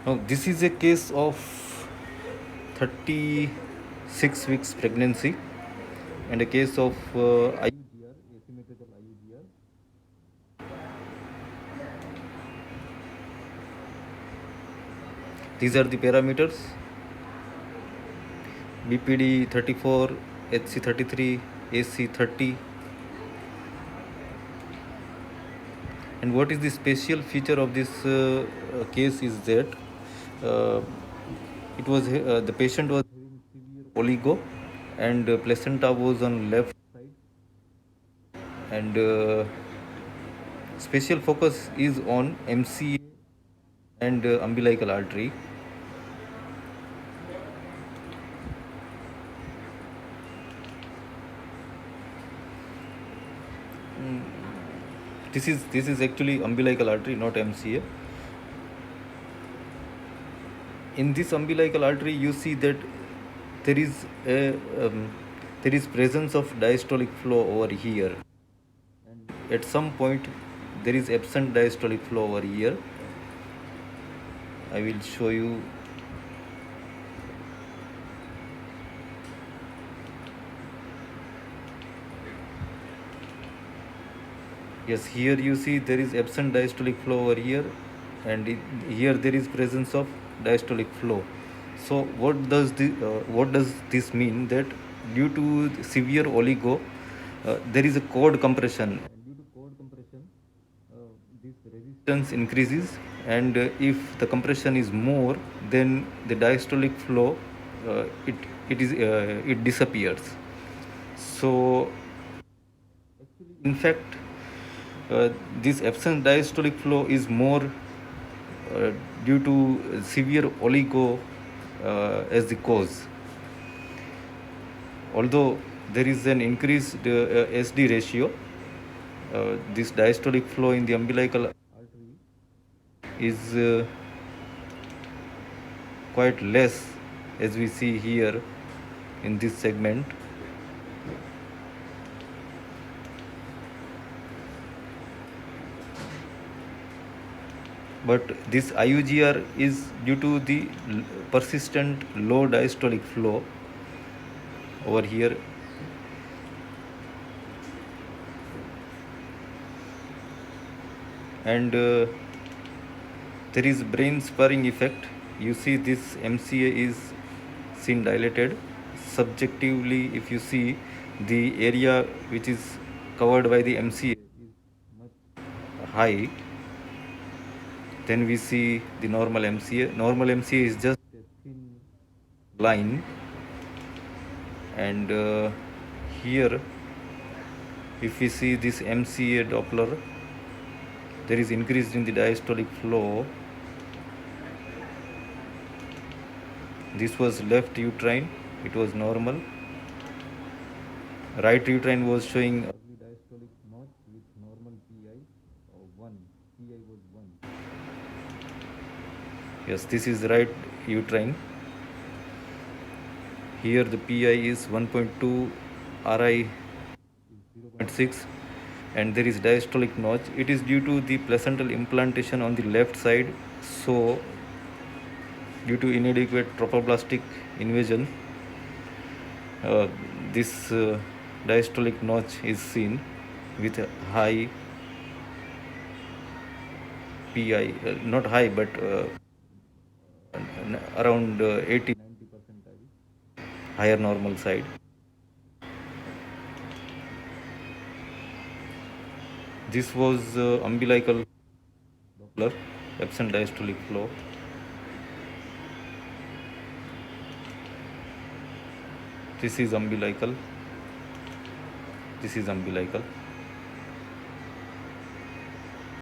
Now, this is a case of 36 weeks pregnancy and a case of IUGR, asymmetrical IUGR. These are the parameters: BPD 34, HC 33, AC 30. And what is the special feature of this case is that uh, the patient was having severe oligo, and placenta was on left side, and special focus is on MCA and umbilical artery. This is actually umbilical artery, not MCA. In this umbilical artery, you see that there is a there is presence of diastolic flow over here, and at some point there is absent diastolic flow over here. I will show you. Yes, here you see there is absent diastolic flow over here, and here there is presence of diastolic flow. So what does this mean? That due to severe oligo, there is a cord compression, and due to cord compression, this resistance increases, and if the compression is more, then the diastolic flow it disappears. So actually, in fact, this absent diastolic flow is more due to severe oligo as the cause. Although there is an increased SD ratio, this diastolic flow in the umbilical artery is quite less, as we see here in this segment. But this IUGR is due to the persistent low diastolic flow over here. And there is brain spurring effect. You see this MCA is seen dilated. Subjectively, if you see, the area which is covered by the MCA is much high. Then we see the normal MCA. Normal MCA is just a thin line, and here if we see this MCA Doppler, there is increase in the diastolic flow. This was left uterine, it was normal. Right uterine was showing early diastolic notch with normal PI of 1. PI was 1. Yes, this is right uterine. Here the PI is 1.2, RI is 0.6, and there is diastolic notch. It is due to the placental implantation on the left side. So due to inadequate trophoblastic invasion, this diastolic notch is seen with a high PI, not high, but around 80-90% higher normal side. This was umbilical Doppler, absent diastolic flow. This is umbilical. This is umbilical.